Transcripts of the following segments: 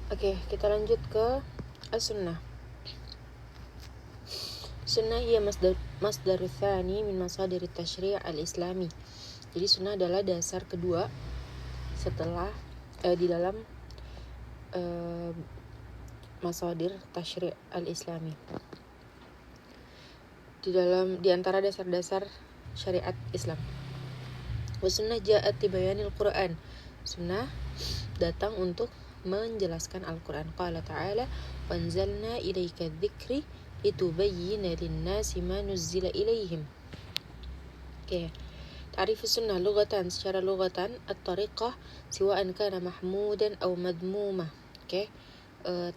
Oke, kita lanjut ke as-sunnah. Sunnah ia masdarul tsani min masadir tasyri' al-islami. Jadi sunnah adalah dasar kedua setelah di dalam masadir tasyri' al-islami. Di antara dasar-dasar syariat Islam. Wa sunnah ja'at tibayanil Qur'an. Sunnah datang untuk menjelaskan Al-Quran. Qala ta'ala wanzalna ilaika dzikri litubayyina linnasi ma nuzzila ilaihim. Oke. Ta'rif sunnah lughatan, secara lughatan at-tariqah siwa'an kana mahmudan aw madmumah. Oke.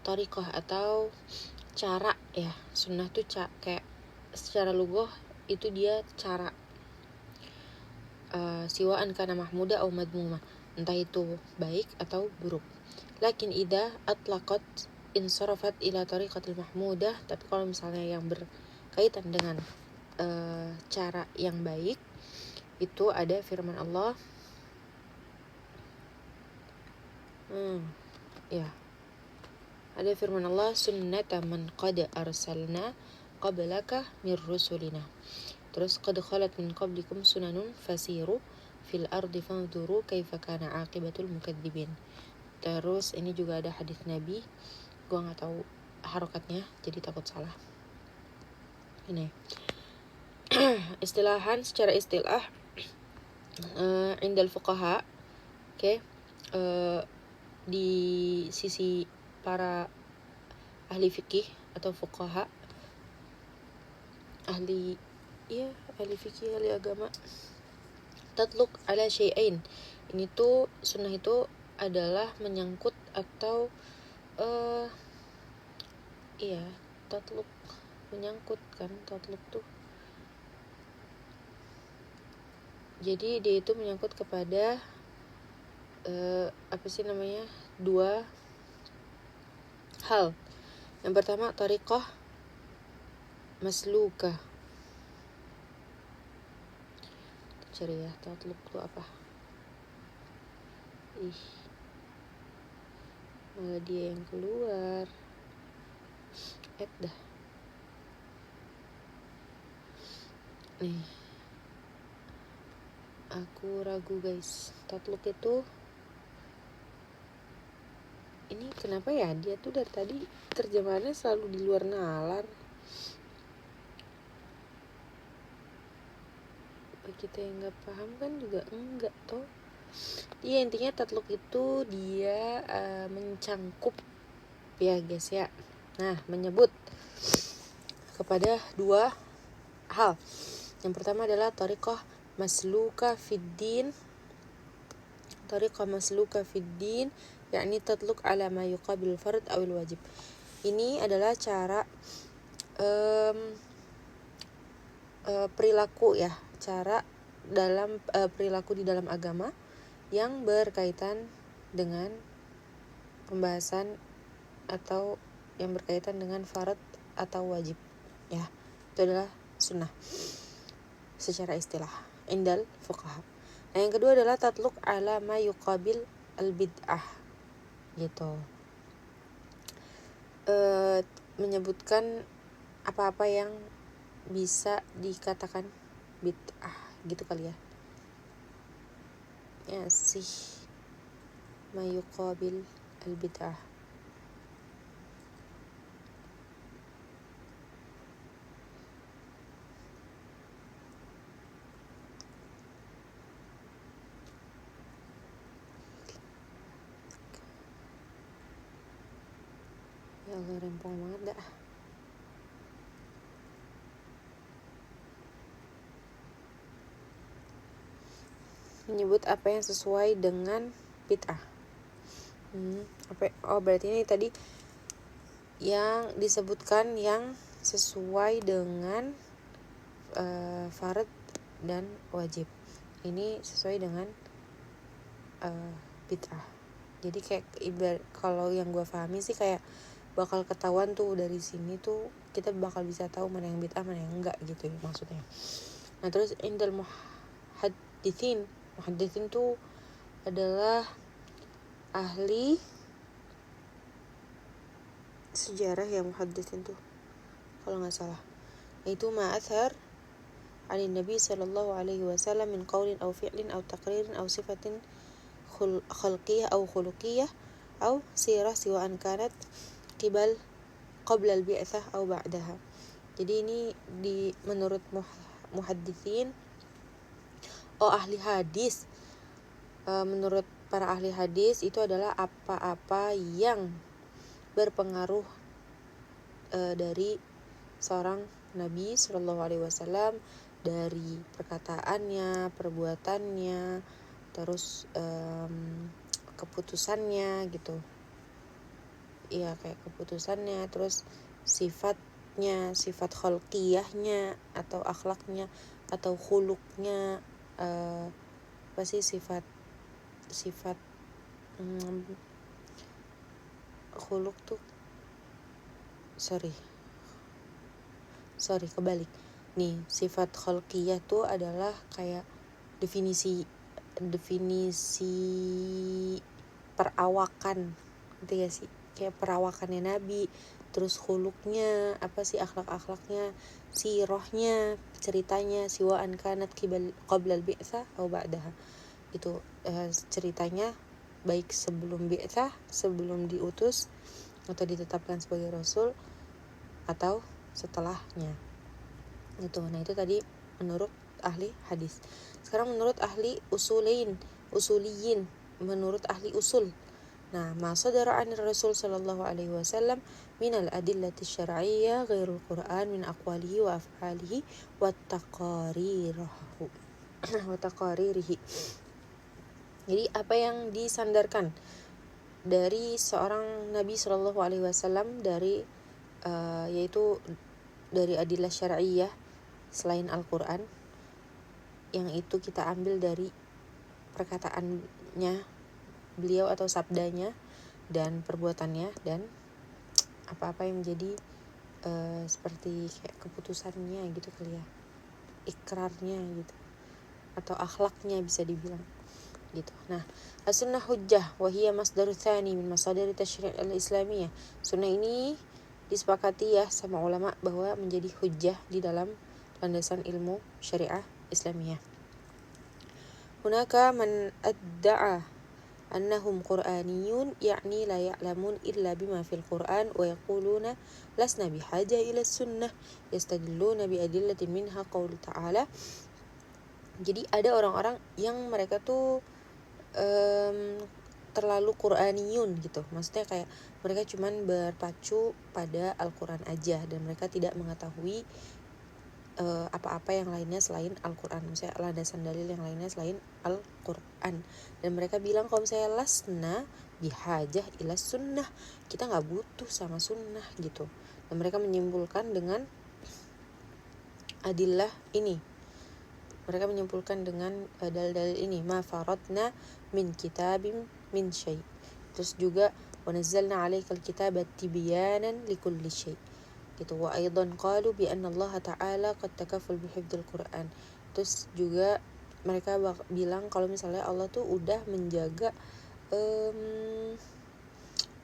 Tariqah atau cara ya. Sunnah tuh kayak secara lughah itu dia cara. Siwa'an kana mahmuda aw madmumah. Entah itu baik atau buruk. Lakin idza atlaqat insarafat ila tariqatil mahmudah, tapi kalau misalnya yang berkaitan dengan cara yang baik, itu ada firman Allah ada firman Allah sunnata man qad arsalna qablaka mir rusulina. Terus qad khalat min qablikum sunanun fasiru fil ardi fanzuru kaifa kana aqibatul mukadzibin. Terus ini juga ada hadis Nabi, gua nggak tahu harokatnya jadi takut salah. Ini istilahan, secara istilah indal fuqaha, oke, di sisi para ahli fikih atau fuqaha, ahli fikih, ahli agama, tatluk ala syai'ain. Ini tuh sunnah itu adalah menyangkut atau tatluk menyangkut kan, tatluk tuh. Jadi dia itu menyangkut kepada dua hal. Yang pertama tariqah maslukah. Cari ya, tatluk itu apa? Malah dia yang keluar. Dah. Nih. Aku ragu guys. Tatluk itu ini kenapa ya? Dia tuh dari tadi terjemahannya selalu di luar nalar. Kita yang nggak paham kan juga enggak toh. Iya, intinya tatluk itu dia mencangkup ya guys ya. Nah, menyebut kepada dua hal. Yang pertama adalah tariqah masluka fiddin. Tariqah masluka fiddin yakni tatluk ala ma yuqabil fard awil wajib. Ini adalah cara perilaku ya, cara dalam perilaku di dalam agama yang berkaitan dengan pembahasan atau yang berkaitan dengan fard atau wajib ya. Itu adalah sunnah secara istilah indal fuqaha. Nah, yang kedua adalah tatluk ala ma yuqabil al bid'ah gitu. Menyebutkan apa-apa yang bisa dikatakan bid'ah gitu kali ya. Ya sih, ma yuqabil al bid'ah. Ya Allah, rempong banget dah. Menyebut apa yang sesuai dengan bid'ah. Berarti ini tadi yang disebutkan yang sesuai dengan fard dan wajib. Ini sesuai dengan bid'ah. Jadi kayak kalau yang gue pahami sih kayak bakal ketahuan tuh dari sini tuh, kita bakal bisa tahu mana yang bid'ah mana yang enggak gitu ya maksudnya. Nah, terus indal muhadditsin tuh adalah ahli sejarah ya muhadditsin tuh kalau nggak salah, yaitu ma'athar عن النبي صلى الله عليه وسلم من قول أو فعل أو تقرير أو صفة خلقية أو خلقية أو سيرة سواء كانت قبل البعثة أو بعدها. Jadi ini menurut muhadditsin, ahli hadis, menurut para ahli hadis itu adalah apa-apa yang berpengaruh dari seorang Nabi Shallallahu Alaihi Wasallam, dari perkataannya, perbuatannya, terus keputusannya gitu. Iya, kayak keputusannya, terus sifatnya, sifat kholqiyahnya atau akhlaknya atau khuluknya, apa sih sifat khuluk tuh kebalik. Nih, sifat kholqiyah tuh adalah kayak definisi perawakan, gitu ya sih, kayak perawakannya Nabi, terus khuluknya, apa sih akhlak-akhlaknya, sirahnya, ceritanya, siwaan kanat qablal bi'tsah atau ba'daha. Itu ceritanya baik sebelum bi'tsah, sebelum diutus atau ditetapkan sebagai rasul, atau setelahnya. Itu. Nah, itu tadi menurut ahli hadis. Sekarang menurut ahli usuliyin, menurut ahli usul. Nah, ma sadara 'anil Rasul sallallahu alaihi wasallam min al-adillati syar'iyyah ghairul Qur'an min aqwalihi wa af'alihi wa taqaririhi. Jadi apa yang disandarkan dari seorang Nabi sallallahu alaihi wasallam dari yaitu dari adillah syar'iyyah selain Al-Qur'an, yang itu kita ambil dari perkataannya beliau atau sabdanya dan perbuatannya dan apa-apa yang menjadi seperti kayak keputusannya gitu kali ya, ikrarnya gitu, atau akhlaknya bisa dibilang gitu. Nah, as-sunnah hujjah wa hiya masdaru tsani min masadir tasyri' al-islamiyah. Sunnah ini disepakati ya sama ulama bahwa menjadi hujjah di dalam landasan ilmu syariah Islamiyah. Hunaka man adda'a annahum qur'aniyun ya'ni la ya'lamun illa bima fil Qur'an wa yaquluna lasna bihaja ila sunnah yastadilluna bi adillatin minha qaulu ta'ala. Jadi ada orang-orang yang mereka tuh terlalu Qur'aniyun gitu. Maksudnya kayak mereka cuman berpacu pada Al-Qur'an aja dan mereka tidak mengetahui apa-apa yang lainnya selain Al-Qur'an. Maksudnya landasan dalil yang lainnya selain Al-Qur'an. Dan mereka bilang kalau misalnya lasna bihajah ila sunnah, kita gak butuh sama sunnah gitu. Dan mereka menyimpulkan dengan adillah ini. Mereka menyimpulkan dengan dalil-dalil ini, ma faradna min kitabim min syai'. Terus juga wa nazzalna 'alaikal kitaba tibyanan likulli syai'. Gitu. Wa aidan qalu bi anna Allah Ta'ala qad takaful bi hifdzil Qur'an. Terus juga mereka bilang kalau misalnya Allah tuh udah menjaga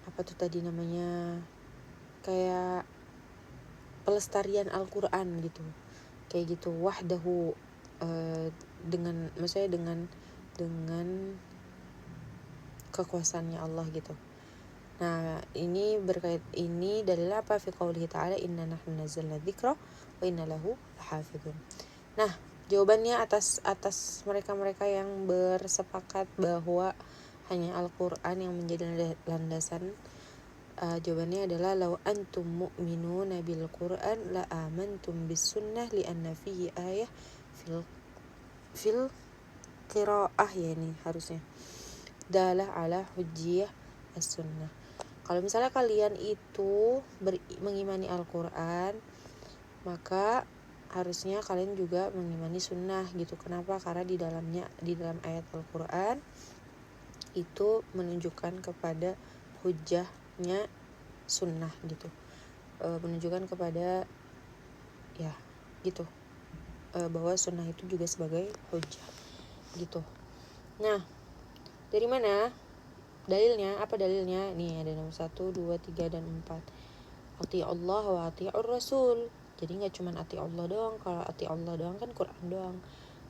apa tuh tadi namanya, kayak pelestarian Al-Qur'an gitu. Kayak gitu, wahdahu, dengan maksudnya dengan kekuasaannya Allah gitu. Nah, ini dalil apa fi qoulihi ta'ala inna nahnu nazzalna dzikra wa inna lahu lahafizun. Nah, jawabannya atas mereka-mereka yang bersepakat bahwa hanya Al-Qur'an yang menjadi landasan, jawabannya adalah law antum mu'minuna bil Qur'an la amantum bis sunnah li anna fihi ayah fil qiraah, ya ini harusnya dalah ala hujjiyah as-sunnah. Kalau misalnya kalian itu mengimani Al-Qur'an, maka harusnya kalian juga mengimani sunnah gitu. Kenapa? Karena di dalam ayat Al-Qur'an itu menunjukkan kepada hujjahnya sunnah gitu. Menunjukkan kepada ya gitu, bahwa sunnah itu juga sebagai hujjah gitu. Nah, dari mana dalilnya? Apa dalilnya? Nih ada nomor 1, 2, 3, dan 4. ati Allah wa ati'ur rasul. Jadi nggak cuma ati Allah doang. Kalau ati Allah doang kan Quran doang.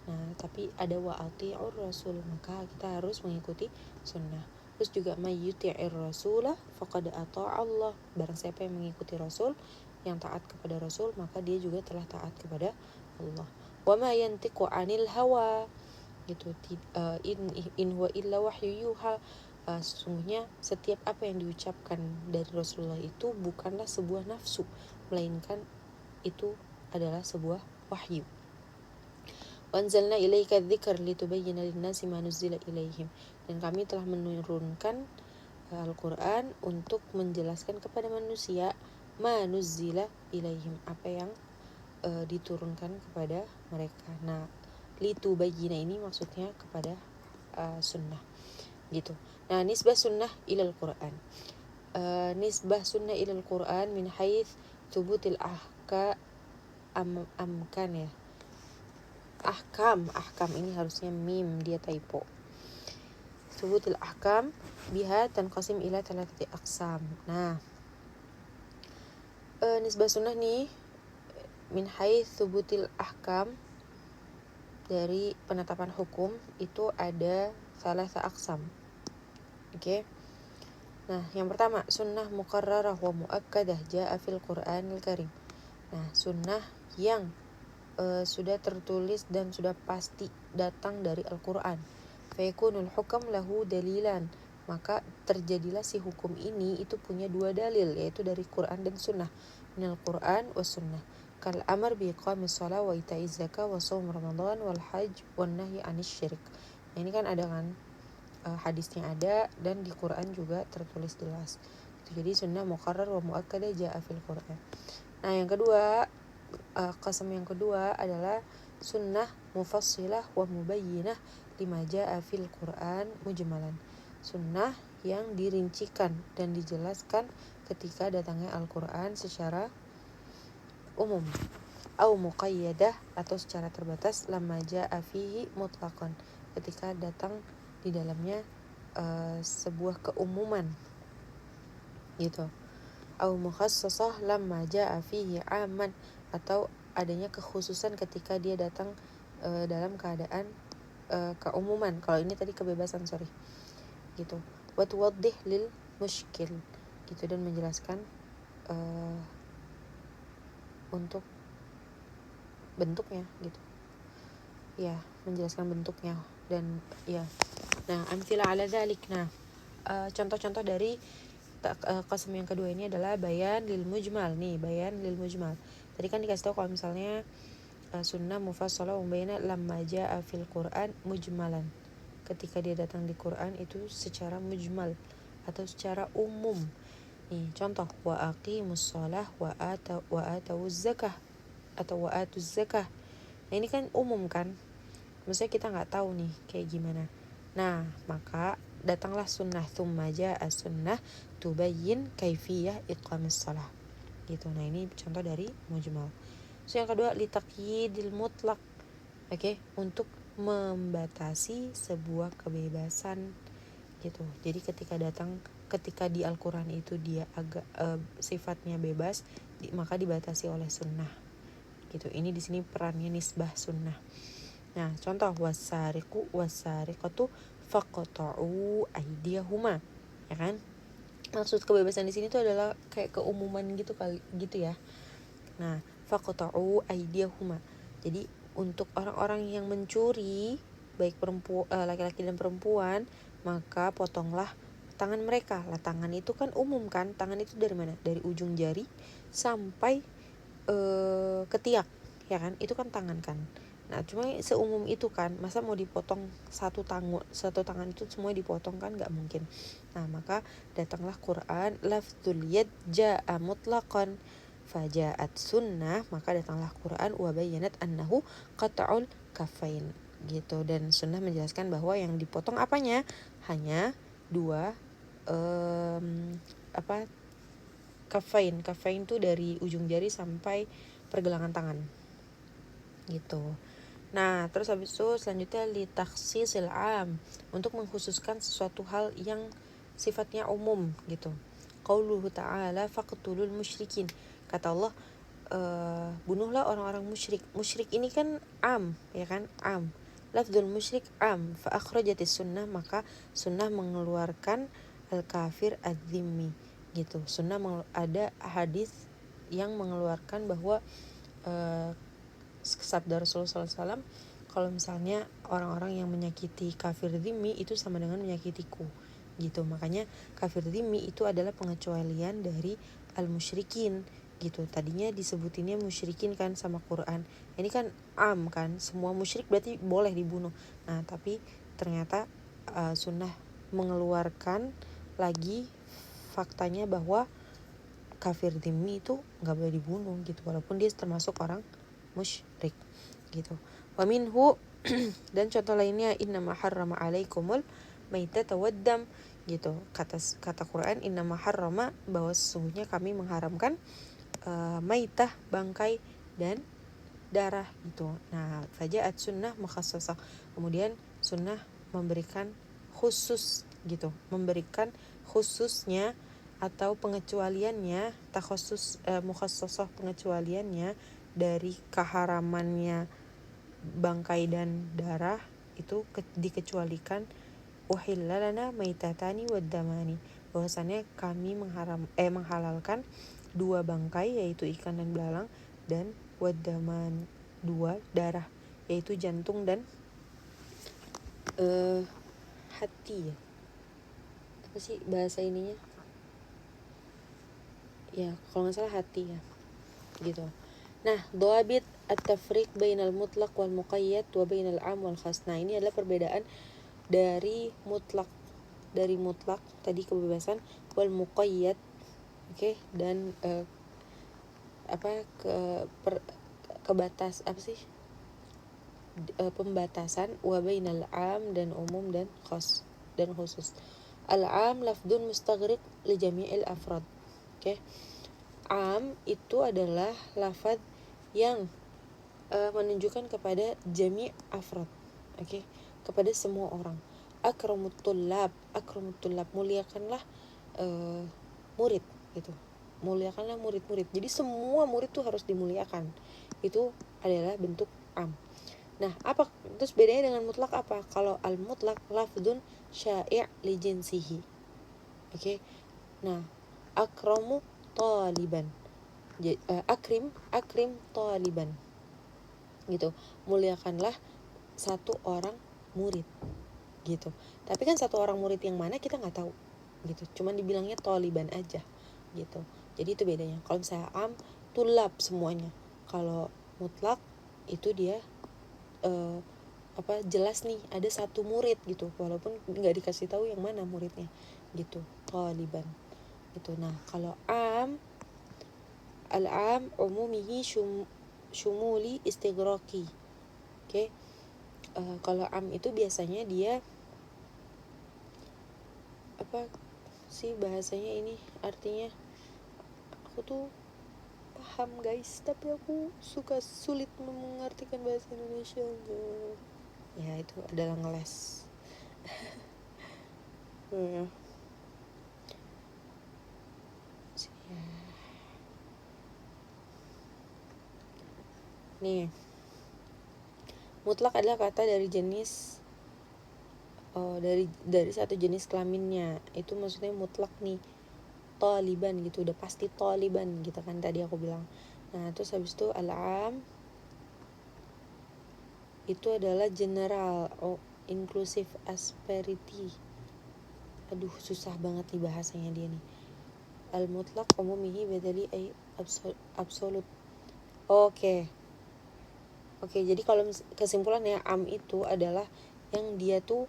Nah, tapi ada wa ati'ur rasul, maka kita harus mengikuti sunnah. Terus juga mayyuti'ir rasulah faqad ata'a Allah. Barang siapa yang mengikuti rasul, yang taat kepada rasul, maka dia juga telah taat kepada Allah. Wa ma yantiqu 'anil hawa, gitu. In huwa illa wahyu yuha. Sesungguhnya setiap apa yang diucapkan dari Rasulullah itu bukanlah sebuah nafsu, melainkan itu adalah sebuah wahyu. Wanzalna ilaika dzikra litubayyana lin-nasi ma nuzzila ilaihim. Dan kami telah menurunkan Al-Qur'an untuk menjelaskan kepada manusia ma nuzzila ilaihim, apa yang diturunkan kepada mereka. Nah, litubayyana ini maksudnya kepada sunnah, gitu. Nah, nisbah sunnah ilal Qur'an. Nisbah sunnah ilal Qur'an min haits thubutil amkan ya. Ahkam ini harusnya mim, dia typo. Thubutil ahkam biha tanqasim ila thalathati aqsam. Nah, nisbah sunnah nih min haits thubutil ahkam, dari penetapan hukum itu ada salah aqsam. Oke. Nah, yang pertama, sunnah muqarrarah wa muakkadah ja'a fil Qur'anil Karim. Nah, sunnah yang sudah tertulis dan sudah pasti datang dari Al-Qur'an. Fayakunul hukam lahu dalilan. Maka terjadilah si hukum ini itu punya dua dalil, yaitu dari Quran dan sunnah. Minal Quran was sunnah. Kal amar bi iqamis shalah wa ita'iz zakah wa shaum ramadan wal hajj wan nahyi 'anil syirik. Nah, ini kan ada kan hadisnya ada dan di Quran juga tertulis jelas. Jadi sunnah muqarrar wa muakkadah ja'a fil Quran. Nah, yang kedua, qasam yang kedua adalah sunnah mufassilah wa mubayyinah lima ja'a fil Quran mujmalan. Sunnah yang dirincikan dan dijelaskan ketika datangnya Al-Quran secara umum, au muqayyadah atau secara terbatas, lamma ja'a fihi mutlaqan, ketika datang di dalamnya sebuah keumuman, gitu. Au mukhassasah lamma ja'a fihi 'amman, atau adanya kekhususan ketika dia datang dalam keadaan keumuman. Kalau ini tadi kebebasan, gitu. Wa tuwaddih lil mushkil, gitu, dan menjelaskan untuk bentuknya, gitu. Ya, menjelaskan bentuknya dan ya. Nah, amthila ala dzalik. Nah, contoh-contoh dari qasam yang kedua ini adalah bayan lil mujmal. Nih, bayan lil mujmal. Tadi kan dikasih tahu kalau misalnya sunnah mufassalah mubayyinah lamma jaa fil Qur'an mujmalan. Ketika dia datang di Quran itu secara mujmal atau secara umum. Nih, contoh wa aqimus shalah wa atuz zakah atau wa atuz zakah. Nah, ini kan umum kan? Maksudnya kita nggak tahu nih kayak gimana. Nah, maka datanglah sunnah, tsumma jaa sunnah tubayyin kaifiyah iqamis shalah, gitu. Nah, ini contoh dari mujmal. So, yang kedua, litaqyidil mutlaq. Oke, untuk membatasi sebuah kebebasan, gitu. Jadi ketika di Al-Qur'an itu dia agak sifatnya bebas, maka dibatasi oleh sunnah, gitu. Ini di sini perannya nisbah sunnah. Nah, contoh wasariqu wasariqatu faqta'u aydiyahuma, ya kan? Maksud kebebasan di sini tuh adalah kayak keumuman gitu kali, gitu ya. Nah, faqta'u aydiyahuma. Jadi untuk orang-orang yang mencuri, baik laki-laki dan perempuan, maka potonglah tangan mereka. Lah, tangan itu kan umum kan? Tangan itu dari mana? Dari ujung jari sampai ketiak, ya kan? Itu kan tangan kan. Nah, cuma seumum itu kan, masa mau dipotong satu tangan itu semuanya dipotong kan nggak mungkin. Nah, maka datanglah Quran, lafdzul yad ja'a mutlaqan faja'at sunnah, maka datanglah Quran wa bayyanat annahu qat'ul kaffain, gitu. Dan sunnah menjelaskan bahwa yang dipotong apanya? Hanya dua kaffain tuh dari ujung jari sampai pergelangan tangan, gitu. Nah, terus habis itu selanjutnya li takhsisil am, untuk mengkhususkan sesuatu hal yang sifatnya umum, gitu. qauluhu ta'ala faqtulul musyrikin. Kata Allah, bunuhlah orang-orang musyrik. Musyrik ini kan am, ya kan? Am. Lafdzul musyrik am, fa akhrajatis sunnah, maka sunnah mengeluarkan al-kafir adzimmi gitu. Sunnah ada hadis yang mengeluarkan bahwa sabda Rasulullah SAW, kalau misalnya orang-orang yang menyakiti kafir dzimmi itu sama dengan menyakitiku gitu. Makanya kafir dzimmi itu adalah pengecualian dari al-musyrikin gitu. Tadinya disebutinnya musyrikin kan sama Quran. Ini kan am kan, semua musyrik berarti boleh dibunuh. Nah, tapi ternyata sunnah mengeluarkan lagi faktanya bahwa kafir dzimmi itu nggak boleh dibunuh gitu, walaupun dia termasuk orang musyrik gitu. Wa minhu dan contoh lainnya innama harrama alaikumul maitata waddam gitu. Kata Quran innama harrama, bahwa sesungguhnya kami mengharamkan maitah, bangkai, dan darah gitu. Nah, fajaat sunnah mukhassasah. Kemudian sunnah memberikan khusus gitu, memberikan khususnya atau pengecualiannya, takhusus mukhassasah, pengecualiannya dari keharamannya bangkai dan darah itu dikecualikan. Uhilla lana maitatani waddamani, bahwasannya kami menghalalkan dua bangkai yaitu ikan dan belalang, dan wadaman dua darah yaitu jantung dan hati ya. Apa sih bahasa ininya? Ya, kalau nggak salah hati ya. Gitu. Nah, dhawabit at-tafriq bainal mutlaq wal muqayyad wa bainal 'am wal khas. Nah, ini adalah perbedaan dari mutlak tadi kebebasan, wal muqayyad, oke, dan pembatasan, wa bainal 'am, dan umum dan khas dan khusus. Al-'am lafdun mustaghriq li jami'il afrad. Oke. Am itu adalah lafaz yang menunjukkan kepada jami' afrad. Oke. Kepada semua orang. Akramut tullab, muliakanlah murid gitu. Muliakanlah murid-murid. Jadi semua murid tuh harus dimuliakan. Itu adalah bentuk am. Nah, apa terus bedanya dengan mutlak apa? Kalau al-mutlak lafdun syai' li jinsihi. Oke. Nah, akramu taliban. Akrim taliban. Gitu. Muliakanlah satu orang murid. Gitu. Tapi kan satu orang murid yang mana kita nggak tahu. Gitu. Cuman dibilangnya taliban aja. Gitu. Jadi itu bedanya. Kalau misalnya am, tulab semuanya. Kalau mutlak itu dia jelas nih ada satu murid gitu, walaupun nggak dikasih tahu yang mana muridnya gitu. Taliban gitu. Nah, kalau am, al-am umumihi syumuli istighraqi. Oke. Kalau am itu biasanya dia apa sih bahasanya ini, artinya aku tuh paham guys, tapi aku sulit mengartikan bahasa Indonesia. Ya, itu adalah ngeles. Nih, mutlak adalah kata dari jenis dari satu jenis kelaminnya. Itu maksudnya mutlak nih, taliban gitu, udah pasti taliban gitu kan tadi aku bilang. Nah, terus habis itu al-am itu adalah general, inclusive asperity. Aduh, susah banget nih bahasanya dia nih. Al-mutlaq umumihi badali ay absolut. Oke, jadi kalau kesimpulannya am itu adalah yang dia tuh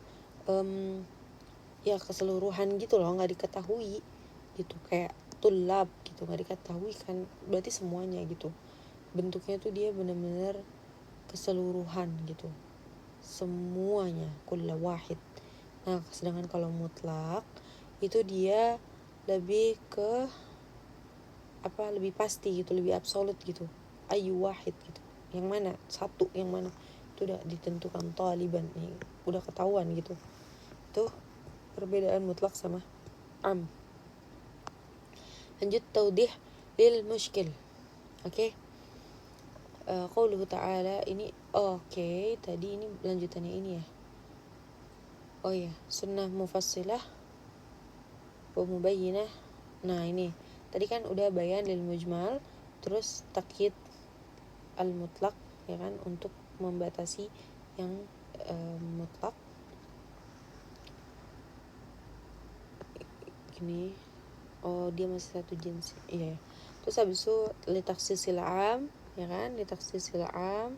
ya keseluruhan gitu loh, nggak diketahui gitu, kayak tulab gitu, nggak diketahui kan, berarti semuanya gitu. Bentuknya tuh dia benar-benar keseluruhan gitu, semuanya, kulla wahid. Nah, sedangkan kalau mutlak itu dia lebih ke lebih pasti gitu, lebih absolut gitu, ayu wahid gitu, yang mana satu, yang mana itu udah ditentukan, taliban nih udah ketahuan gitu. Itu perbedaan mutlak sama am. Lanjut tawdih lil mushkil. Oke. Qauluhu ta'ala ini tadi ini lanjutannya ini ya. Oh ya, sunnah mufassilah wa mubayyinah. Nah, ini tadi kan udah bayan lil mujmal, terus takyid al mutlaq ya kan, untuk membatasi yang mutlak. Gini. Oh, dia masih satu jenis. Iya ya. Terus habis itu li takhsisil am, ya kan? Li takhsisil am.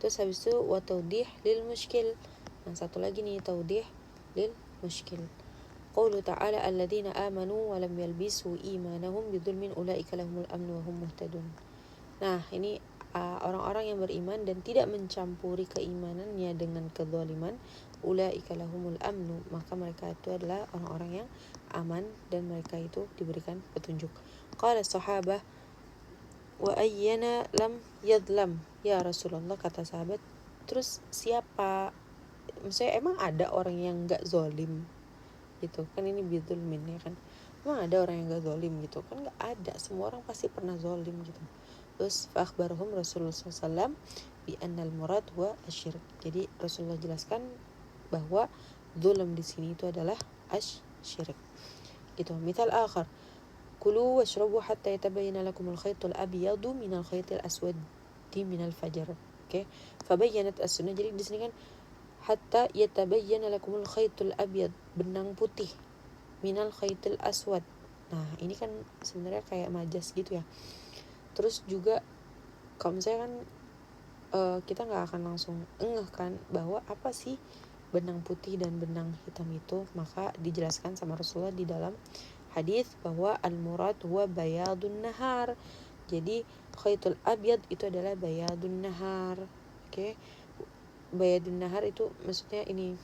Terus habis itu wa tawdih lil mushkil. Yang satu lagi nih tawdih lil mushkil. Qaulu ta'ala alladzina amanu wa lam yalbisu imanahum bidzulmin ulaika lahumul amnu wa hum muhtadun. Nah, ini orang-orang yang beriman dan tidak mencampuri keimanannya dengan kezaliman, ulaika lahumul amnu, maka mereka itu adalah orang-orang yang aman dan mereka itu diberikan petunjuk. Qala sahabah wa ayyana lam yadlam ya Rasulullah, kata sahabat, terus siapa, maksudnya emang ada orang yang enggak zalim gitu kan, ini bidzulmin ya kan, emang ada orang yang enggak zalim gitu kan, enggak ada, semua orang pasti pernah zalim gitu. Terus fa akhbarahum Rasulullah SAW bi annal murad wa asyirk. Jadi Rasulullah jelaskan bahwa zulm di sini itu adalah asyirk. Gitu. Misal akhar, kulu washrabu hatta yatabayyana lakum al-khaytul abyadu minal khaytil aswadi minal fajr. Oke. Fabayyanat as-sunnah. Jadi di sini kan hatta yatabayyana lakumul khaytul abyad, benang putih, minal khaytil aswad. Nah, ini kan sebenarnya kayak majas gitu ya. Terus juga kalau misalnya kan kita nggak akan langsung ngeh kan bahwa apa sih benang putih dan benang hitam itu, maka dijelaskan sama Rasulullah di dalam hadis bahwa al-murad huwa bayadun nahar. Jadi khaytul abyad itu adalah bayadun nahar. Oke. Bayadun nahar itu maksudnya ini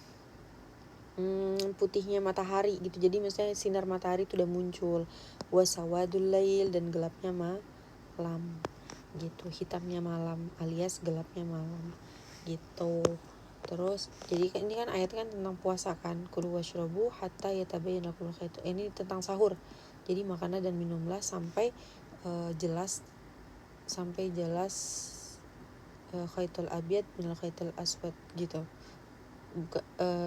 putihnya matahari gitu. Jadi misalnya sinar matahari itu udah muncul. Wasawadul lail, dan gelapnya malam gitu, hitamnya malam alias gelapnya malam gitu. Terus jadi ini kan ayat kan tentang puasa kan, kulu washrabu hatta yatabayyana lakumul khayt, ini tentang sahur. Jadi makanlah dan minumlah sampai jelas khaytul abyad minal khaytul aswad gitu.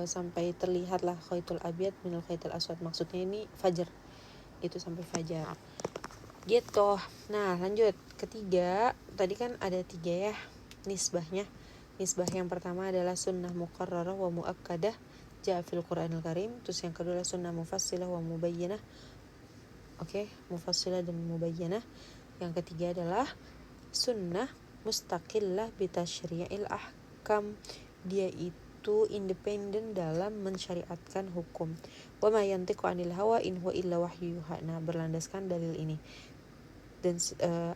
Sampai terlihatlah khaytul abyad minal khaytul aswad, maksudnya ini fajar itu, sampai fajar gitu. Nah, lanjut ketiga, tadi kan ada 3 ya nisbahnya. Nisbah yang pertama adalah sunnah muqarrarah wa muakkadah ja'a fil Qur'anil Karim. Terus yang kedua adalah sunnah mufassilah wa mubayyinah. Oke, mufassilah dan mubayyinah. Yang ketiga adalah sunnah mustaqillah bi tasyri'il ahkam. Dia itu independen dalam mensyariatkan hukum. Wa ma yantiqu 'anil hawa in huwa illa wahyu yuha. Nah, berlandaskan dalil ini. Dan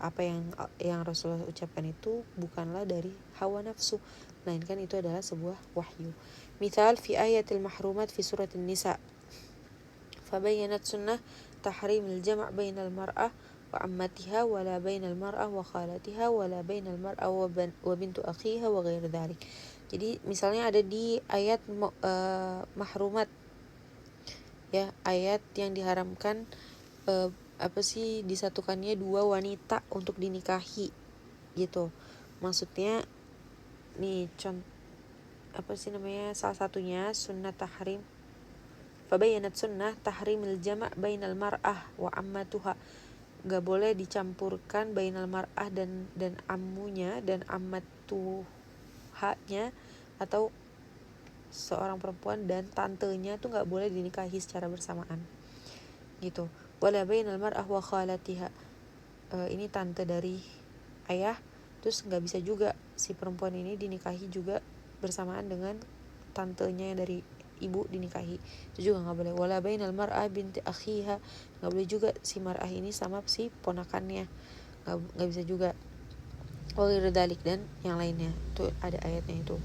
apa yang Rasulullah ucapkan itu bukanlah dari hawa nafsu, melainkan itu adalah sebuah wahyu. Misal fi ayatil mahrumat fi surat an-nisa, fabayyanat sunnah tahrimil jama' bainal mar'ah wa ammatiha wa la bainal mar'ah wa khalatiha wa la bainal mar'ah wa bintu akhiha wa ghair dzalik. Jadi misalnya ada di ayat mahrumat ya, ayat yang diharamkan disatukannya 2 wanita untuk dinikahi gitu. Maksudnya nih salah satunya sunnah tahrim, fabayyanat sunnah tahrimil jama' bainal mar'ah wa ammatuha. Gak boleh dicampurkan bainal mar'ah dan ammunya dan ammatuhanya, atau seorang perempuan dan tantenya tuh gak boleh dinikahi secara bersamaan gitu. Wala bainal mar'ah wa khalatiha, ini tante dari ayah, terus nggak bisa juga si perempuan ini dinikahi juga bersamaan dengan tantenya yang dari ibu dinikahi, itu juga nggak boleh. Wala bainal mar'ah binti akhiha, nggak boleh juga si mar'ah ini sama si ponakannya, nggak bisa juga. Wal dzalik, dan yang lainnya itu ada ayatnya itu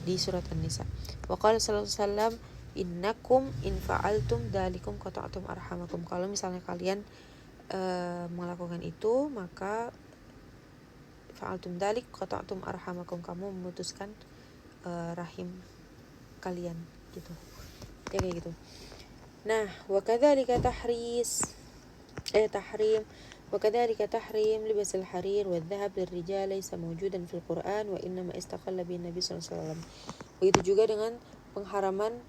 di surat An-Nisa. Wa qala sallallahu alaihi wasallam innakum in fa'altum dzalikum qata'tum arhamakum. Kalau misalnya kalian melakukan itu, maka fa'altum dzalik qata'tum arhamakum, kamu memutuskan rahim kalian gitu. Ya kayak gitu. Nah, wa kadzalika tahris. تحريم. وكذلك تحريم لبس الحرير والذهب للرجال ليس موجودا في القرآن وإنما استقل به النبي صلى الله عليه وسلم. Begitu juga dengan pengharaman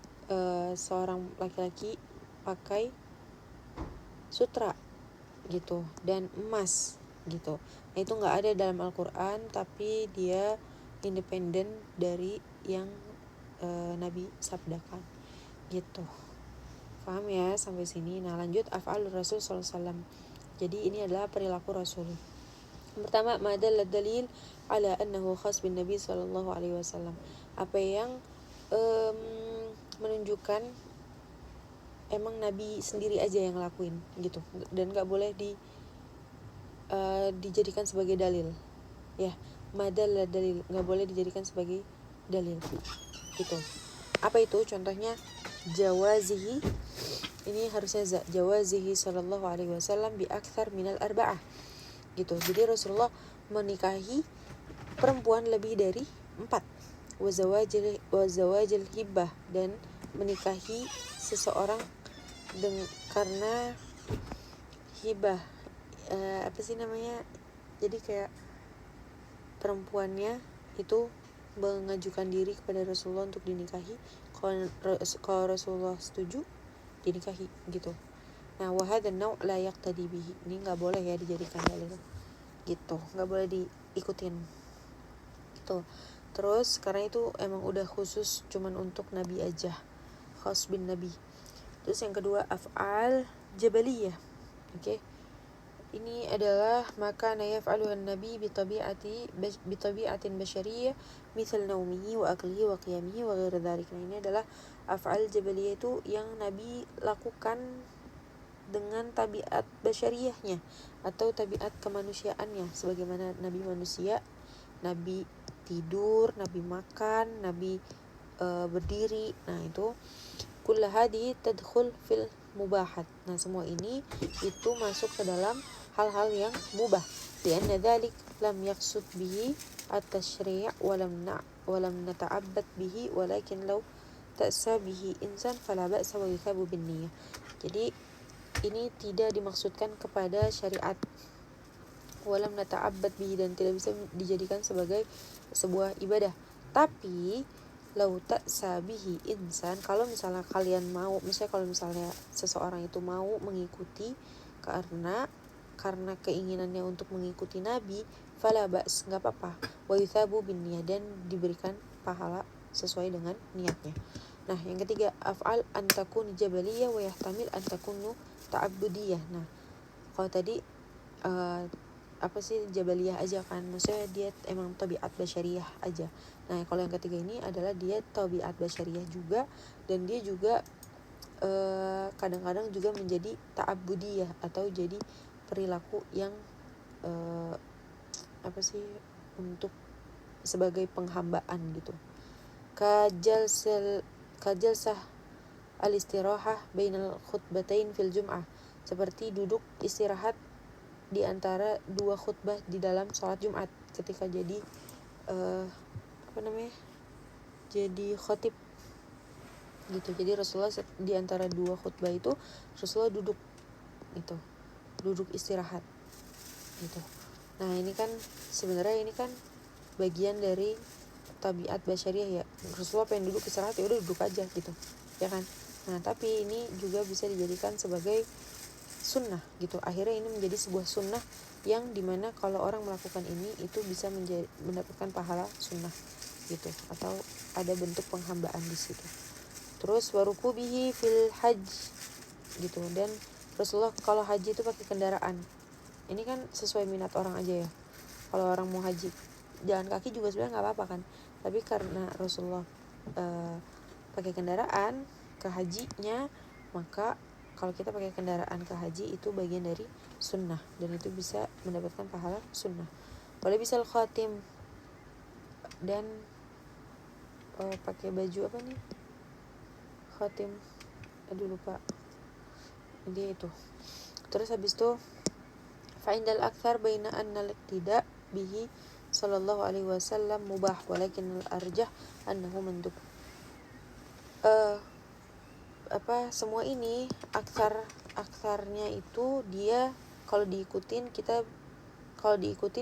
seorang laki-laki pakai sutra gitu dan emas gitu. Nah, itu nggak ada dalam Al-Quran, tapi dia independen dari yang Nabi sabdakan gitu. Paham ya sampai sini? Nah, lanjut af'alur Rasul sallallahu alaihi wasallam. Jadi ini adalah perilaku Rasul. Pertama, madal dalil ala annahu khas bin Nabi sallallahu alaihi wasallam. Apa yang menunjukkan emang Nabi sendiri aja yang lakuin gitu, dan nggak boleh dijadikan sebagai dalil. Ya, madal dalil nggak boleh dijadikan sebagai dalil gitu. Apa itu? Contohnya jawazihi, ini harusnya jawazihi sallallahu alaihi wasallam bi akthar minal arba'ah gitu. Jadi Rasulullah menikahi perempuan lebih dari 4. Wazawajil hibah, dan menikahi seseorang karena hibah, apa sih namanya, jadi kayak perempuannya itu mengajukan diri kepada Rasulullah untuk dinikahi. Kalau Rasulullah setuju, dinikahi gitu. Nah, wahada nau' la yaqtadi bihi, ini nggak boleh ya dijadikan dalil gitu, nggak boleh diikutin gitu. Terus karena itu emang udah khusus cuman untuk Nabi aja, khas bin Nabi. Terus yang kedua, af'al jabaliyah. Oke. Ini adalah maka yaf'aluhan Nabi bitabi'atin basyariyah misal naumihi wa aklihi wa qiyamihi wa ghairi dzalik. Nah, ini adalah af'al jabaliyah, itu yang Nabi lakukan dengan tabiat basyariyahnya atau tabiat kemanusiaannya, sebagaimana Nabi manusia, Nabi tidur, Nabi makan, Nabi berdiri. Nah, itu kullu hadi tadkhul fil mubahat. Nah, semua ini itu masuk ke dalam hal-hal yang mubah. Lianna dzalik lam yaqsud bihi at-tasyri' wa lam nata'abbad bihi walakin law ta'sa bihi insan fala ba'sa wa yuthabu bin niyyah. Jadi ini tidak dimaksudkan kepada syariat, walam nata'abbad bihi, dan tidak bisa dijadikan sebagai sebuah ibadah. Tapi lau ta'sa bihi insan, kalau misalnya kalian mau, misalnya kalau misalnya seseorang itu mau mengikuti karena keinginannya untuk mengikuti Nabi, fala ba's, enggak apa-apa, wa yuthabu bin niyyah, dan diberikan pahala sesuai dengan niatnya. Nah, yang ketiga, af'al an takun jabaliyah wa yahtamil an takunu ta'abbudiyah. Nah, kalau tadi apa sih jabaliyah aja kan, maksudnya dia emang tabiat basyariah aja. Nah, kalau yang ketiga ini adalah dia tabiat basyariah juga, dan dia juga kadang-kadang juga menjadi ta'abbudiyah atau jadi perilaku yang apa sih, untuk sebagai penghambaan gitu. Kajalsah al-istirahah bainal khutbatain fil jum'ah, seperti duduk istirahat di antara dua khutbah di dalam sholat Jumat, ketika jadi jadi khotib gitu. Jadi Rasulullah di antara dua khutbah itu Rasulullah duduk istirahat gitu. Nah, ini kan sebenarnya ini kan bagian dari tabiat basyariah ya. Rasulullah pengen duduk istirahat, ya udah duduk aja gitu, ya kan. Nah, tapi ini juga bisa dijadikan sebagai sunnah gitu. Akhirnya ini menjadi sebuah sunnah yang dimana kalau orang melakukan ini itu bisa mendapatkan pahala sunnah gitu, atau ada bentuk penghambaan di situ. Terus warukubihi fil hajj gitu, dan Rasulullah kalau haji itu pakai kendaraan. Ini kan sesuai minat orang aja ya. Kalau orang mau haji jalan kaki juga sebenarnya nggak apa-apa kan, tapi karena Rasulullah pakai kendaraan ke hajinya, maka kalau kita pakai kendaraan ke haji itu bagian dari sunnah, dan itu bisa mendapatkan pahala sunnah. Boleh bisa khatim, dan pakai baju apa nih, khatim, aduh lupa dia itu. Terus habis itu fa'indal akthar baina anna al-iqtida bihi sallallahu alaihi wasallam mubah walakin al-arjah annahu mandub. Semua ini akthar aksarnya itu dia kalau diikutin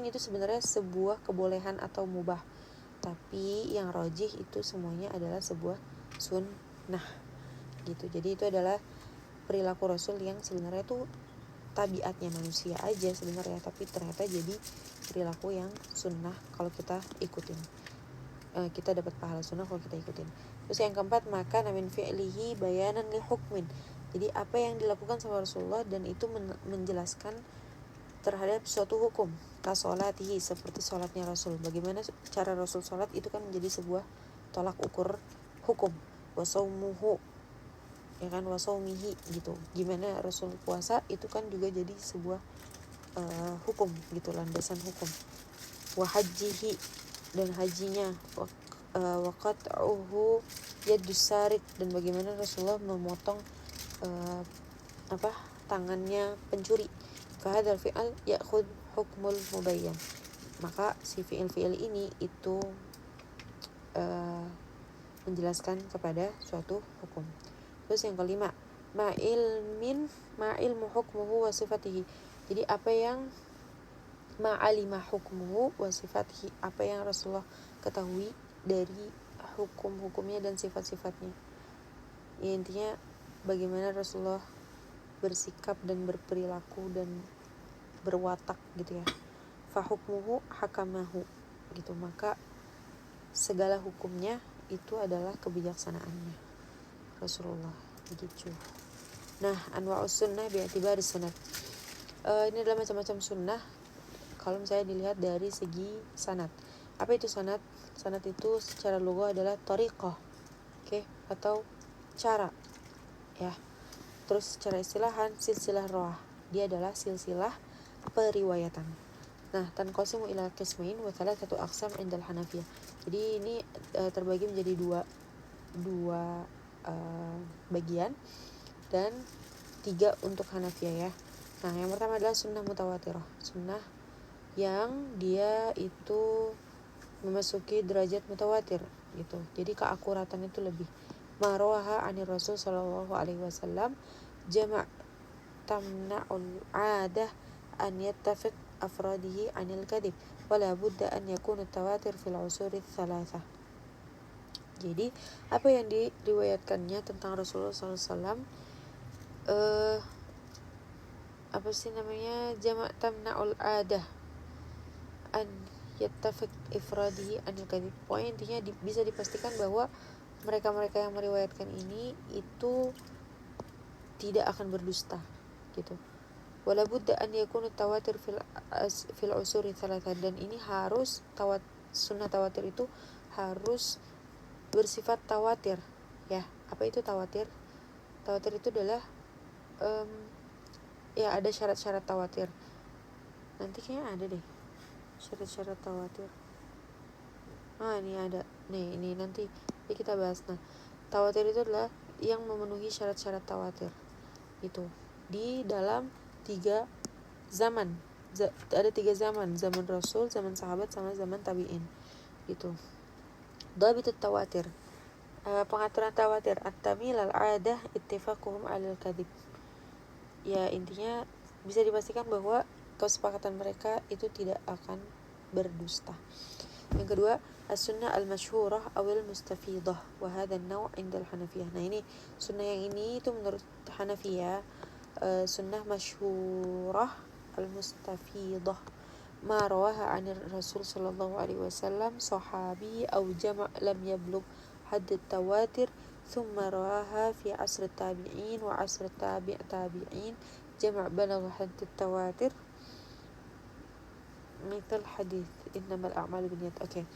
itu sebenarnya sebuah kebolehan atau mubah, tapi yang rajih itu semuanya adalah sebuah sunnah gitu. Jadi itu adalah perilaku Rasul yang sebenarnya tuh tabiatnya manusia aja sebenarnya, tapi ternyata jadi perilaku yang sunnah kalau kita ikutin. Kita dapat pahala sunnah kalau kita ikutin. Terus yang keempat, maka min fi'lihi bayanan li hukmin. Jadi apa yang dilakukan sama Rasulullah dan itu menjelaskan terhadap suatu hukum. Kasolatihi, seperti sholatnya Rasul. Bagaimana cara Rasul sholat itu kan menjadi sebuah tolak ukur hukum. Wasaumuhu, ya kan, wasaumihi gitu. Gimana Rasul puasa itu kan juga jadi sebuah hukum gitu, landasan hukum. Wahajjihi, dan hajinya. Waqat'uhu yadus sarik, dan bagaimana Rasulullah memotong tangannya pencuri. Fahadzal fi'al ya'khudh hukmul mubayyan. Maka si fi'il ini itu menjelaskan kepada suatu hukum. Terus yang kelima, ma'ilmu hukmuhu wa sifatihi. Jadi apa yang ma'alima hukmuhu wa sifatihi, apa yang Rasulullah ketahui dari hukum-hukumnya dan sifat-sifatnya. Ya, intinya bagaimana Rasulullah bersikap dan berperilaku dan berwatak gitu ya. Fa hukmuhu hakamahu gitu, maka segala hukumnya itu adalah kebijaksanaannya Rasulullah begitu. Nah, anwa'us sunnah bi'atibari sanad. Ini adalah macam-macam sunnah kalau misalnya dilihat dari segi sanad. Apa itu sanad? Sanad itu secara lugha adalah tariqah, atau cara, ya. Terus secara istilahan silsilah rawah, dia adalah silsilah periwayatan. Nah, tanqasimu ila qismain wa thalathatu aqsam indal Hanafiyah. Jadi ini terbagi menjadi dua bagian dan 3 untuk Hanafiyah ya. Nah, yang pertama adalah sunnah mutawatirah, sunnah yang dia itu memasuki derajat mutawatir gitu. Jadi keakuratan itu lebih. Marwaha anir Rasul sallallahu alaihi wasallam jama' tamna'ul 'adah an yattafiq afradihi anil kadhib wala budda an yakuna tawatir fil usuri tsalatsa. Jadi apa yang diriwayatkannya tentang Rasulullah SAW jama' tamna'ul 'adah an yattafiq ifradihi anil kadhib. Pokoknya intinya bisa dipastikan bahwa mereka-mereka yang meriwayatkan ini itu tidak akan berdusta gitu. Wala budda an yakuna tawatir fil usuri tsalatsa, dan ini harus sunnah tawatir itu harus bersifat tawatir ya. Apa itu tawatir? Tawatir itu adalah ya ada syarat-syarat tawatir. Nanti kayaknya ada deh syarat-syarat tawatir. Ini ada. Ini nanti kita bahas. Nah, tawatir itu adalah yang memenuhi syarat-syarat tawatir. Itu di dalam 3 zaman. Ada 3 zaman Rasul, zaman sahabat, sama zaman tabi'in. Gitu. Dhabitut tawatir. Pengaturan tawatir, at-tamil al-'adah ittifaquhum 'alal kadhib. Ya, intinya bisa dipastikan bahwa kesepakatan mereka itu tidak akan berdusta. Yang kedua, as-sunnah al-masyhurah awil mustafidah, wa hadha an-naw' 'inda al-Hanafiyah. Nah, ini sunnah yang ini itu menurut Hanafiyah sunnah masyhurah al-mustafidah, ma rawaha 'anir Rasul sallallahu alaihi wasallam sahabi aw jama' lam yablugh hadd at-tawatir thumma rawaha fi 'asr at-tabi'in wa 'asr tabi'in jama' balagha hadd at-tawatir mithal hadits innamal a'malu binniyat.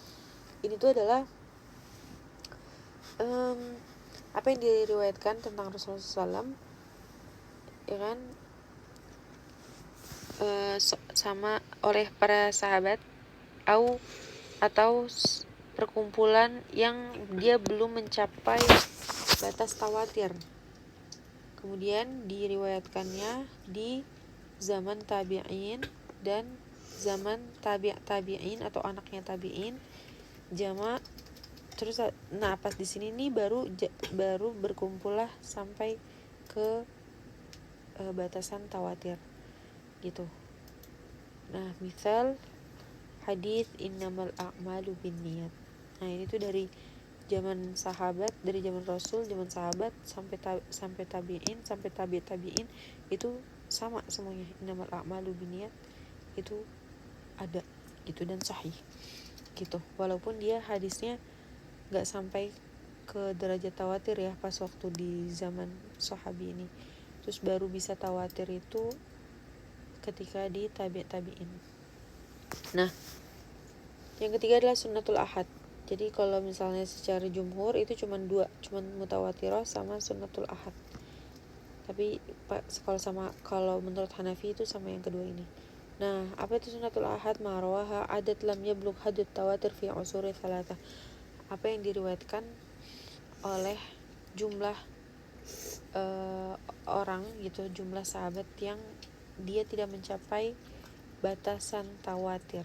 Ini tuh adalah apa yang diriwayatkan tentang Rasulullah SAW, ya kan, sama oleh para sahabat atau perkumpulan yang dia belum mencapai batas tawatir. Kemudian diriwayatkannya di zaman tabi'in dan zaman tabi'in atau anaknya tabi'in jama'. Terus pas di sini nih baru berkumpullah sampai ke batasan tawatir gitu. Nah, misal hadis innamal a'malu binniyat. Nah, ini tuh dari zaman sahabat, dari zaman Rasul, zaman sahabat sampai tabi'in, sampai tabi'in itu sama semuanya. Innamal a'malu binniyat itu ada gitu dan sahih gitu. Walaupun dia hadisnya enggak sampai ke derajat tawatir ya pas waktu di zaman sahabi ini. Terus baru bisa tawatir itu ketika di tabi'in. Nah, yang ketiga adalah sunnatul ahad. Jadi kalau misalnya secara jumhur itu cuman mutawatirah sama sunnatul ahad. Tapi kalau menurut Hanafi itu sama yang kedua ini. Nah, apa itu sunnatul ahad? Marwaha adat lam yablugh hadut tawatir fi usuri thalatha. Apa yang diriwayatkan oleh jumlah orang gitu, jumlah sahabat yang dia tidak mencapai batasan tawatir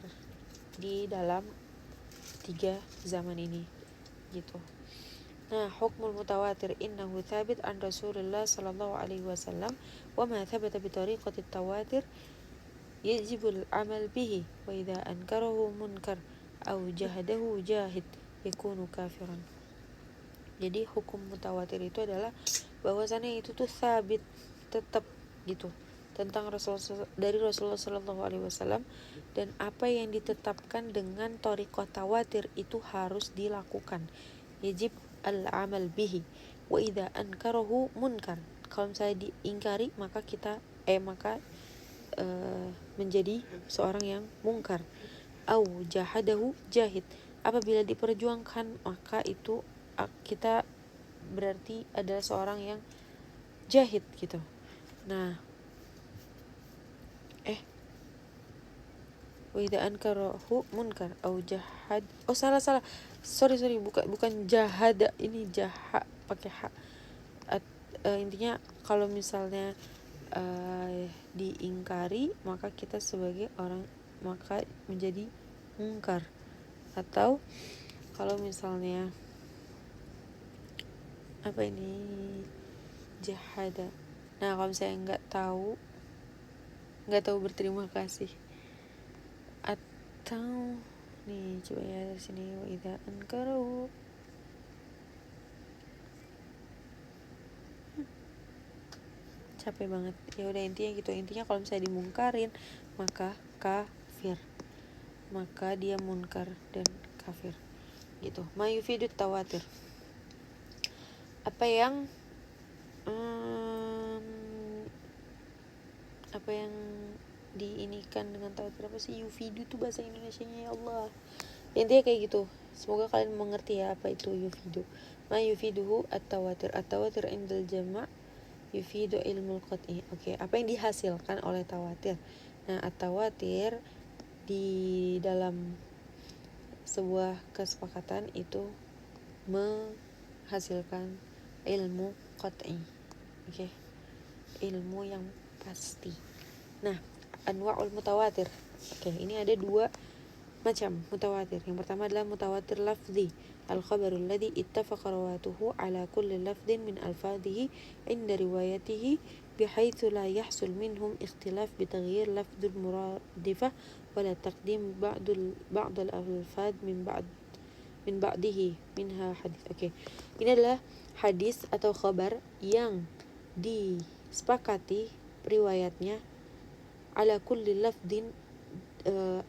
di dalam 3 zaman ini gitu. Nah, hukmul mutawatir innahu thabit an Rasulullah sallallahu alaihi wasallam wa ma thabata bi tariqati tawatir yajibul amal bihi wa idza ankarahu munkar aw jahadahu jahid yakunu kafiran. Jadi hukum mutawatir itu adalah bahwasannya itu tuh sabit, tetap gitu, tentang dari Rasulullah sallallahu alaihi wasallam, dan apa yang ditetapkan dengan thariqah tawatir itu harus dilakukan. Yajib al-amal bihi wa idza ankarahu munkar. Kalau misalnya diingkari maka menjadi seorang yang mungkar. Au jahadahu jahid. Apabila diperjuangkan maka itu kita berarti adalah seorang yang jahid gitu. Nah, wa idza ankarahu munkar au jahad. Oh, salah. Sorry, bukan jahada, ini jaha pakai ha. Intinya kalau misalnya diingkari maka kita sebagai orang maka menjadi mungkar. Atau kalau misalnya apa ini jahada. Nah, kalau misalnya nggak tahu berterima kasih. Atau nih coba ya dari sini, wa idza ankaru capek banget. Ya udah, intinya gitu. Intinya kalau misalnya dimungkarin maka kafir. Maka dia munkar dan kafir. Gitu. Ma yufidut tawatir. Apa yang diinikan dengan tawatir, apa sih yufidu itu bahasa Indonesianya, ya Allah. Intinya kayak gitu. Semoga kalian mengerti ya apa itu yufidu. Ma yufiduhu at-tawatir. At-tawatir indal jama' yufidu ilmul qat'i. Oke, apa yang dihasilkan oleh tawatir. Nah, at-tawatir di dalam sebuah kesepakatan itu menghasilkan ilmu qat'i. Oke. Ilmu yang pasti. Nah, anwa'ul mutawatir. Oke, ini ada 2 macam mutawatir. Yang pertama adalah mutawatir lafzi, al-khabarul ladzi ittafaqa rawatuhu ala kulli lafdin min alfadhihi inda riwayatihi bihaitsu la yahsul minhum ikhtilaf bi taghyir lafdzul muradifah wala taqdim ba'd al-alfaz min ba'dihi minha hadis. Oke. Ini adalah hadis atau khabar yang disepakati riwayatnya ala kulli lafdin,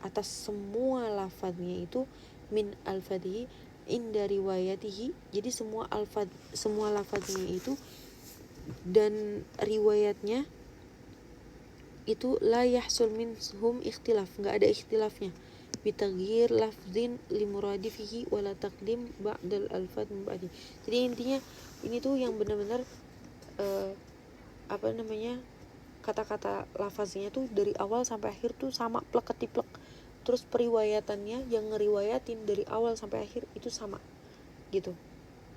atas semua lafadznya itu, min alfadhihi inda riwayatihi. Jadi semua lafadznya itu dan riwayatnya itu la yahsul minhum ikhtilaf, enggak ada ikhtilafnya, bitaghyir lafzin limuradifihi wala taqdim ba'dal alfad min ba'di. Jadi intinya ini tuh yang benar-benar kata-kata lafaznya tuh dari awal sampai akhir tuh sama, plek ketiplek. Terus periwayatannya yang ngeriwayatin dari awal sampai akhir itu sama gitu.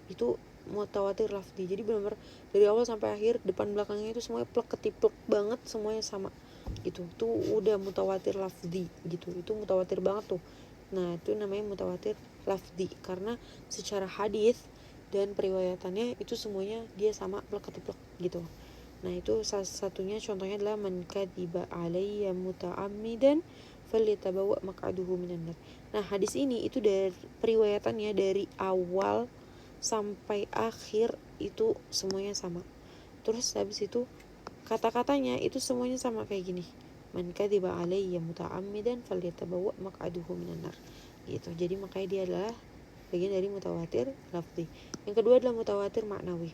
Itu mutawatir lafzi. Jadi benar-benar dari awal sampai akhir, depan belakangnya itu semuanya plek ketiplek banget, semuanya sama. Itu tuh udah mutawatir lafzi gitu. Itu mutawatir banget tuh. Nah, itu namanya mutawatir lafzi karena secara hadis dan periwayatannya itu semuanya dia sama, plek ketiplek gitu. Nah itu salah satunya contohnya adalah man kadziba alayya muta'ammidan falyatabawwa maq'aduhu minan nar. Nah hadis ini itu dari periwayatannya dari awal sampai akhir itu semuanya sama. Terus habis itu kata-katanya itu semuanya sama kayak gini. Man kadziba alayya muta'ammidan falyatabawwa maq'aduhu minan nar. Gitu. Jadi makanya dia adalah bagian dari mutawatir lafzi. Yang kedua adalah mutawatir maknawi.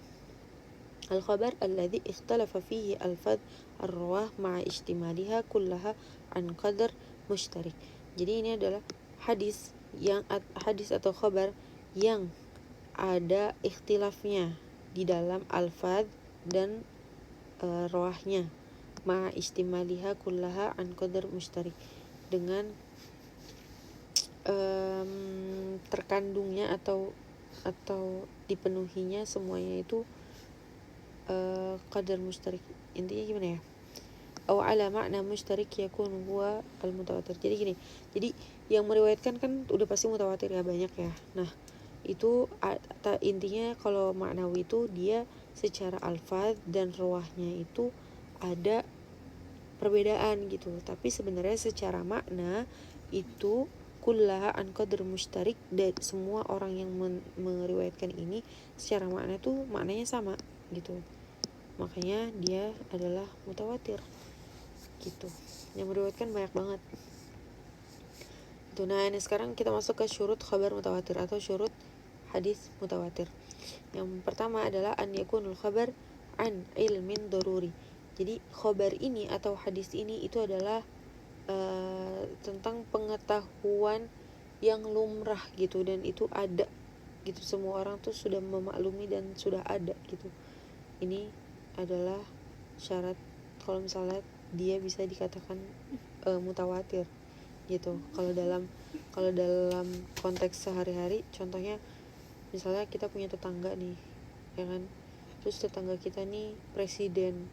Al-khabar alladhi ikhtalafa fihi al-fadh ar-rawah ma'a ihtimaliha kullaha an qadar mushtarik. Jadi ini adalah hadis atau khabar yang ada ikhtilafnya di dalam al-fadh dan rawahnya ma'a ihtimaliha kullaha an qadar mushtarik, dengan terkandungnya atau dipenuhinya semuanya itu qadar mushtarik. Intinya gimana ya? Aw ala makna mushtarik yakun huwa al-mutawatir. Jadi gini. Jadi yang meriwayatkan kan udah pasti mutawatir ya, banyak ya. Nah, itu intinya kalau maknawi itu dia secara alfaz dan rawahnya itu ada perbedaan gitu. Tapi sebenarnya secara makna itu kullaha an qadar mushtarik, dan semua orang yang meriwayatkan ini secara makna tuh maknanya sama gitu. Makanya dia adalah mutawatir gitu. Yang meriwayatkan banyak banget. Nah, ini sekarang kita masuk ke syurut khabar mutawatir atau syurut hadis mutawatir. Yang pertama adalah an yakunul khabar an ilmin daruri. Jadi khabar ini atau hadis ini itu adalah tentang pengetahuan yang lumrah gitu, dan itu ada gitu, semua orang tuh sudah memaklumi dan sudah ada gitu. Ini adalah syarat kalau misalnya dia bisa dikatakan mutawatir gitu. Kalau dalam konteks sehari-hari, contohnya misalnya kita punya tetangga nih, ya kan, terus tetangga kita nih presiden.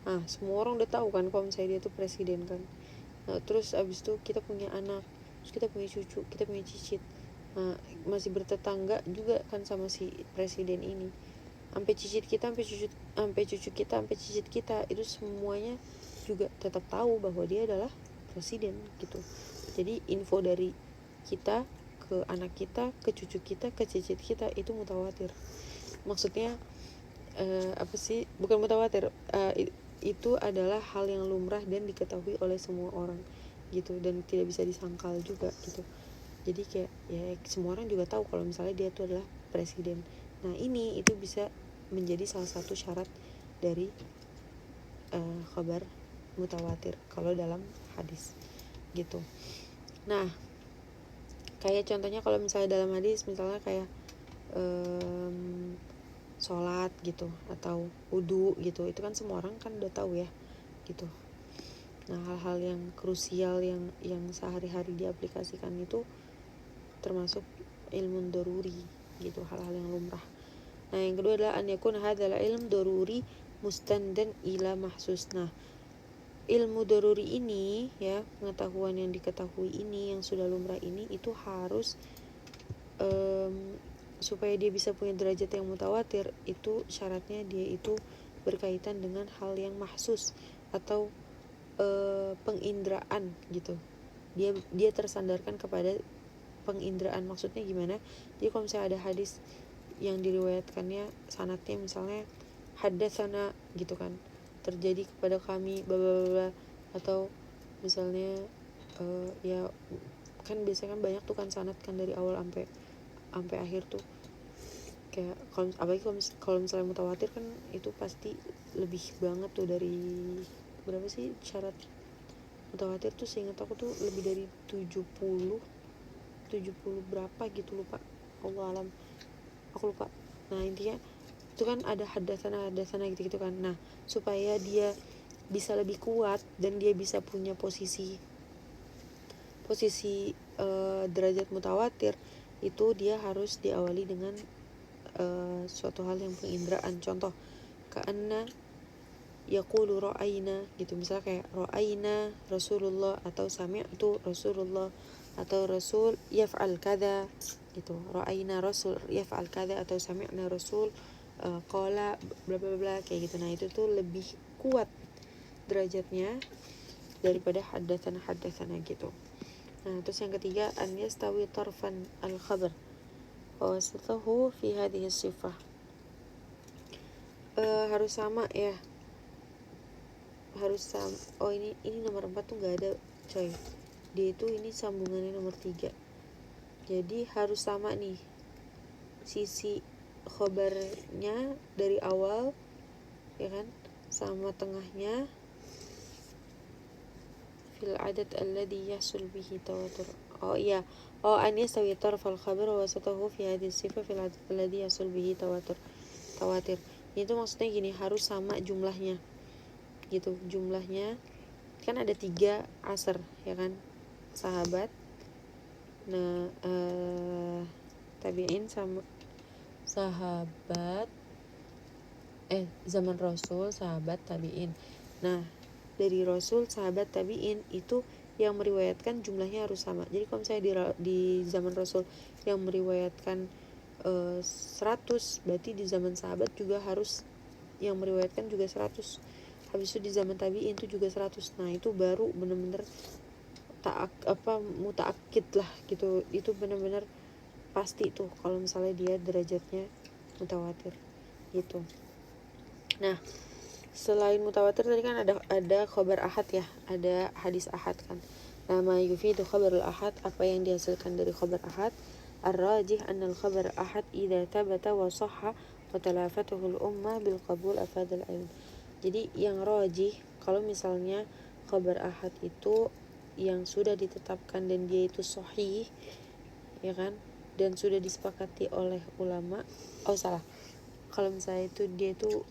Nah semua orang udah tahu kan kalau misalnya dia tuh presiden kan. Nah, terus abis itu kita punya anak, terus kita punya cucu, kita punya cicit. Nah, masih bertetangga juga kan sama si presiden ini. Sampai cicit kita, sampai cucu kita, sampai cicit kita, itu semuanya juga tetap tahu bahwa dia adalah presiden gitu. Jadi info dari kita ke anak kita, ke cucu kita, ke cicit kita itu mutawatir. Maksudnya apa sih? Bukan mutawatir. Itu adalah hal yang lumrah dan diketahui oleh semua orang gitu, dan tidak bisa disangkal juga gitu. Jadi kayak ya semua orang juga tahu kalau misalnya dia itu adalah presiden. Nah ini itu bisa menjadi salah satu syarat dari khabar mutawatir kalau dalam hadis gitu. Nah kayak contohnya kalau misalnya dalam hadis, misalnya kayak sholat gitu atau wudu gitu, itu kan semua orang kan udah tahu ya gitu. Nah hal-hal yang krusial yang sehari-hari diaplikasikan itu termasuk ilmu daruri gitu, hal-hal yang lumrah. Nah yang kedua adalah an yakun hadzal ilm daruri mustandan ila mahsus. Nah ilmu daruri ini ya, pengetahuan yang diketahui ini, yang sudah lumrah ini, itu harus supaya dia bisa punya derajat yang mutawatir, itu syaratnya dia itu berkaitan dengan hal yang mahsus atau penginderaan gitu. Dia tersandarkan kepada penginderaan. Maksudnya gimana? Jadi kalau misalnya ada hadis yang diriwayatkannya sanadnya misalnya haddatsana gitu kan, terjadi kepada kami bla bla bla, atau misalnya ya kan biasanya kan banyak tuh kan sanad kan dari awal sampai akhir tuh. Kayak kalau misalnya mutawatir kan itu pasti lebih banget tuh, dari berapa sih syarat mutawatir tuh, seingat aku tuh lebih dari 70 berapa gitu, lupa, Allah alam, aku lupa. Nah intinya itu kan ada hadatsana gitu kan. Nah supaya dia bisa lebih kuat dan dia bisa punya posisi derajat mutawatir, itu dia harus diawali dengan suatu hal yang penginderaan. Contoh ka'anna yaqulu ra'ayna gitu, misalnya kayak ra'ayna Rasulullah, atau sami'tu Rasulullah, atau Rasul yaf'al kadza gitu, ra'ayna Rasul yaf'al kadza, atau sami'na Rasul qala bla bla bla kayak gitu. Nah itu tuh lebih kuat derajatnya daripada haddatsana gitu. Nah, terus yang ketiga an yastawi tarfan al-khabar wa wasatahu fi hadhihi sifah. Harus sama ya. Harus sama. Oh, ini nomor 4 tuh enggak ada, coy. Dia itu ini sambungannya nomor 3. Jadi harus sama nih sisi khobarnya dari awal, ya kan, sama tengahnya fil adad alladhi yahsul bihi tawatur. Oh iya, an yastawi tarfal khabar wa wasatahu fi hadhihi sifah fil adad alladhi yahsul bihi tawatir. Itu maksudnya gini, harus sama jumlahnya gitu. Jumlahnya kan ada 3 asar, ya kan, sahabat, nah tabi'in sama sahabat, zaman Rasul, sahabat, tabi'in. Nah, dari Rasul, sahabat, tabi'in itu yang meriwayatkan jumlahnya harus sama. Jadi kalau misalnya di zaman Rasul yang meriwayatkan 100, berarti di zaman sahabat juga harus yang meriwayatkan juga 100. Habis itu di zaman tabi'in itu juga 100. Nah, itu baru benar-benar mutaakkid lah gitu. Itu benar-benar pasti tuh kalau misalnya dia derajatnya mutawatir gitu. Nah, selain mutawatir tadi kan ada khabar ahad ya, ada hadis ahad kan. Nama yufidu khabarul ahad, apa yang dihasilkan dari khabar ahad. Ar-rajih anna al-khabar ahad idza thabata wa sahha wa talafatuhu al-ummah bil qabul afadal ilm. Jadi yang rajih kalau misalnya khabar ahad itu yang sudah ditetapkan dan dia itu sahih, ya kan, dan sudah disepakati oleh ulama. Kalau misalnya itu dia itu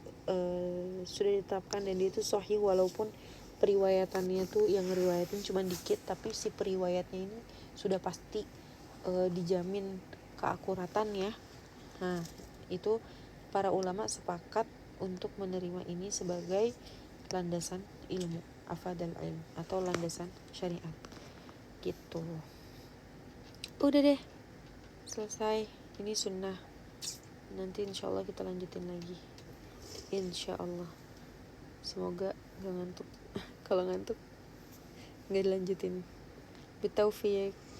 sudah ditetapkan dan dia itu sahih, walaupun periwayatannya tuh yang ngeriwayatin cuma dikit, tapi si periwayatnya ini sudah pasti dijamin keakuratannya. Nah, itu para ulama sepakat untuk menerima ini sebagai landasan ilmu, afadal ilm, atau landasan syariat gitu. Udah deh, selesai. Ini sunnah. Nanti insyaallah kita lanjutin lagi, insyaallah. Semoga gak ngantuk. Kalau ngantuk gak dilanjutin. Bitaufiq.